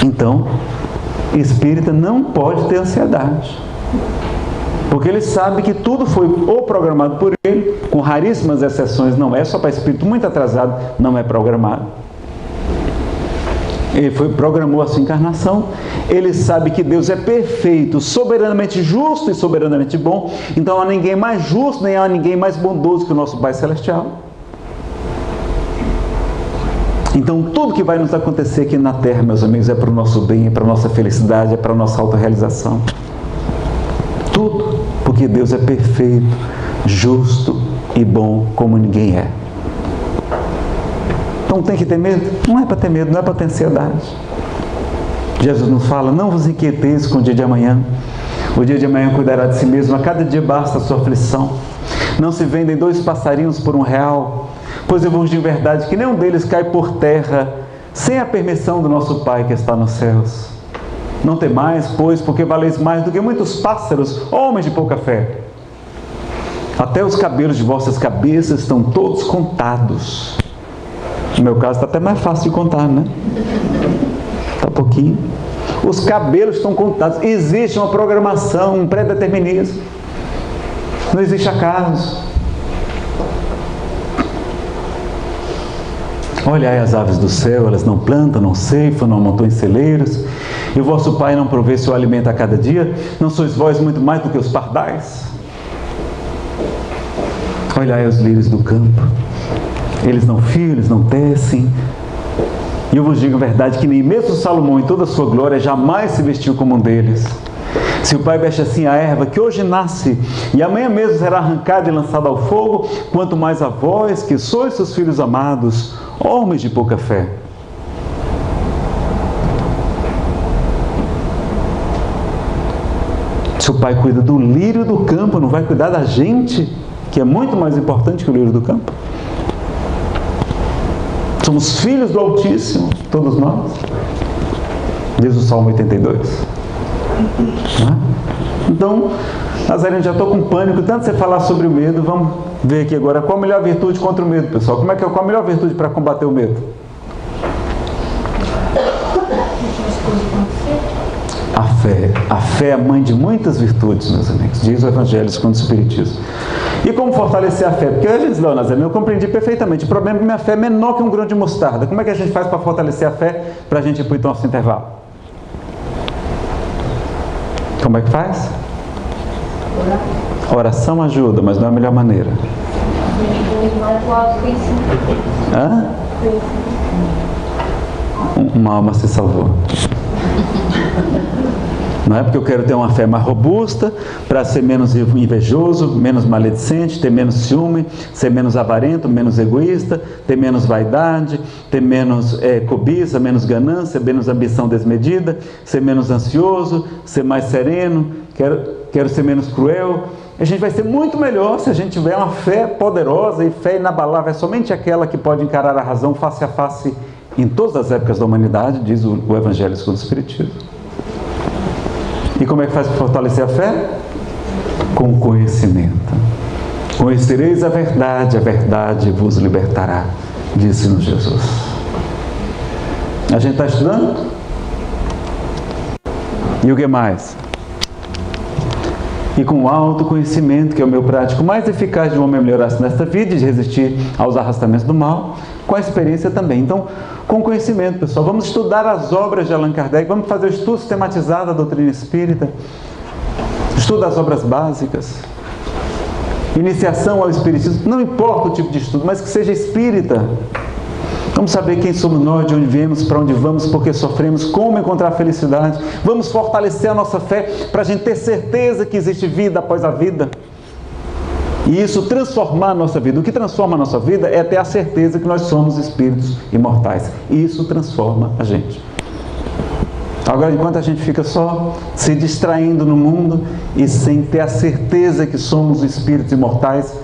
[SPEAKER 1] Então, espírita não pode ter ansiedade. Porque ele sabe que tudo foi ou programado por ele, com raríssimas exceções, não é, só para espírito muito atrasado, não é programado. Ele programou a sua encarnação, ele sabe que Deus é perfeito, soberanamente justo e soberanamente bom, então não há ninguém mais justo, nem há ninguém mais bondoso que o nosso Pai Celestial. Então tudo que vai nos acontecer aqui na Terra, meus amigos, é para o nosso bem, é para a nossa felicidade, é para a nossa autorrealização. Tudo, porque Deus é perfeito, justo e bom como ninguém é. Então tem que ter medo? Não é para ter medo, não é para ter ansiedade. Jesus nos fala, não vos inquieteis com o dia de amanhã. O dia de amanhã cuidará de si mesmo, a cada dia basta a sua aflição. Não se vendem 2 passarinhos por R$1, pois eu vos digo a verdade que nenhum deles cai por terra, sem a permissão do nosso Pai que está nos céus. Não temais, pois, porque valeis mais do que muitos pássaros, homens de pouca fé. Até os cabelos de vossas cabeças estão todos contados. No meu caso está até mais fácil de contar, né? Está pouquinho. Os cabelos estão contados. Existe uma programação, um pré-determinismo. Não existe acaso. Olhai as aves do céu, elas não plantam, não ceifam, não amontoam em celeiros, e o vosso Pai não provê seu alimento a cada dia? Não sois vós muito mais do que os pardais? Olhai os lírios do campo, eles não fiam, eles não tecem, e eu vos digo a verdade que nem mesmo Salomão em toda a sua glória jamais se vestiu como um deles. Se o Pai veste assim a erva que hoje nasce e amanhã mesmo será arrancada e lançada ao fogo, quanto mais a vós que sois seus filhos amados, homens de pouca fé. Se o Pai cuida do lírio do campo, não vai cuidar da gente, que é muito mais importante que o lírio do campo? Somos filhos do Altíssimo, todos nós. Diz o Salmo 82. Então, Nazareno, já estou com pânico, tanto você falar sobre o medo. Vamos ver aqui agora qual a melhor virtude contra o medo, pessoal. Qual a melhor virtude para combater o medo? A fé. A fé é a mãe de muitas virtudes, meus amigos, diz o Evangelho segundo o Espiritismo. E como fortalecer a fé? Porque a gente não, Nazareno, eu compreendi perfeitamente. O problema é que minha fé é menor que um grão de mostarda. Como é que a gente faz para fortalecer a fé para a gente ir para o nosso intervalo? Como é que faz? Oração ajuda, mas não é a melhor maneira. Hã? Uma alma se salvou. Não é porque eu quero ter uma fé mais robusta, para ser menos invejoso, menos maledicente, ter menos ciúme, ser menos avarento, menos egoísta, ter menos vaidade, ter menos cobiça, menos ganância, menos ambição desmedida, ser menos ansioso, ser mais sereno, quero ser menos cruel. A gente vai ser muito melhor se a gente tiver uma fé poderosa, e fé inabalável é somente aquela que pode encarar a razão face a face em todas as épocas da humanidade, diz o Evangelho segundo o Espiritismo. E como é que faz para fortalecer a fé? Com conhecimento. Conhecereis a verdade vos libertará, disse-nos Jesus. A gente está estudando? E o que mais? e com o autoconhecimento, que é o meu prático mais eficaz de um homem melhorar-se nesta vida e de resistir aos arrastamentos do mal, com a experiência também. Então, com conhecimento, pessoal, vamos estudar as obras de Allan Kardec, vamos fazer o estudo sistematizado da doutrina espírita, estudo das obras básicas, iniciação ao espiritismo, não importa o tipo de estudo, mas que seja espírita. Vamos saber quem somos nós, de onde viemos, para onde vamos, por que sofremos, como encontrar felicidade. Vamos fortalecer a nossa fé para a gente ter certeza que existe vida após a vida. E isso transformar a nossa vida. O que transforma a nossa vida é ter a certeza que nós somos espíritos imortais. Isso transforma a gente. Agora, enquanto a gente fica só se distraindo no mundo e sem ter a certeza que somos espíritos imortais,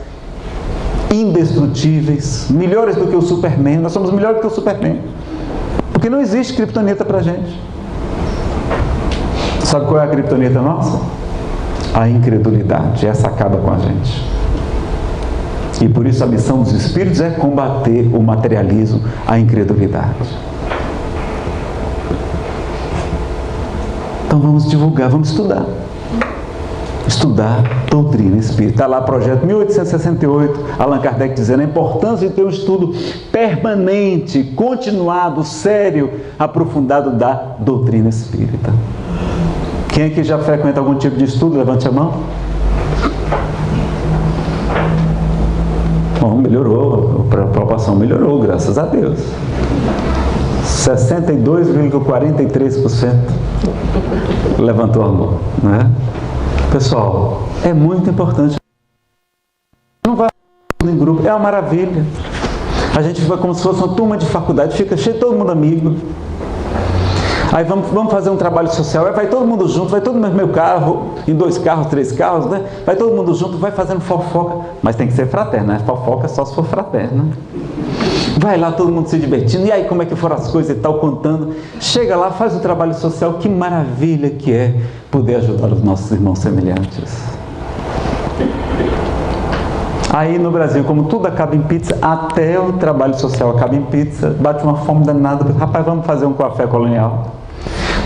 [SPEAKER 1] indestrutíveis, melhores do que o Superman, nós somos melhores do que o Superman, porque não existe criptonita pra gente. Sabe qual é a criptonita nossa? A incredulidade. Essa acaba com a gente. E por isso a missão dos espíritos é combater o materialismo, a incredulidade. Então vamos divulgar, vamos estudar. Estudar doutrina espírita. Está lá, projeto 1868, Allan Kardec dizendo a importância de ter um estudo permanente, continuado, sério, aprofundado da doutrina espírita. Quem aqui já frequenta algum tipo de estudo? Levante a mão. Bom, melhorou, a proporção melhorou, graças a Deus. 62,43% levantou a mão, não é? Pessoal, é muito importante. Não vai em grupo, é uma maravilha. A gente fica como se fosse uma turma de faculdade, fica cheio, todo mundo amigo. Aí vamos fazer um trabalho social, aí vai todo mundo junto, vai todo mundo no meu carro, em 2 carros, 3 carros, né? Vai todo mundo junto, vai fazendo fofoca, mas tem que ser fraterno, né? Fofoca só se for fraterno. Vai lá todo mundo se divertindo, e aí como é que foram as coisas e tal, contando. Chega lá, faz o trabalho social, que maravilha que é poder ajudar os nossos irmãos semelhantes. Aí no Brasil, como tudo acaba em pizza, até o trabalho social acaba em pizza, bate uma fome danada. Rapaz, vamos fazer um café colonial,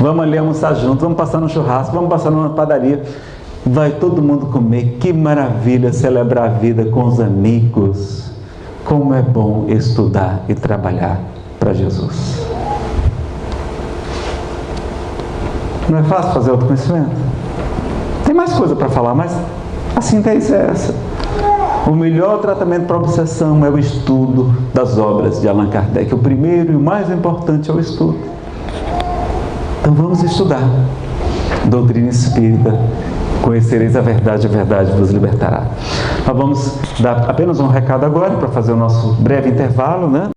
[SPEAKER 1] vamos ali almoçar junto, vamos passar no churrasco, vamos passar numa padaria. Vai todo mundo comer, que maravilha celebrar a vida com os amigos. Como é bom estudar e trabalhar para Jesus. Não é fácil fazer autoconhecimento? Tem mais coisa para falar, mas a síntese é essa. O melhor tratamento para a obsessão é o estudo das obras de Allan Kardec. O primeiro e o mais importante é o estudo. Então vamos estudar doutrina espírita. Conhecereis a verdade vos libertará. Nós vamos dar apenas um recado agora para fazer o nosso breve intervalo, né?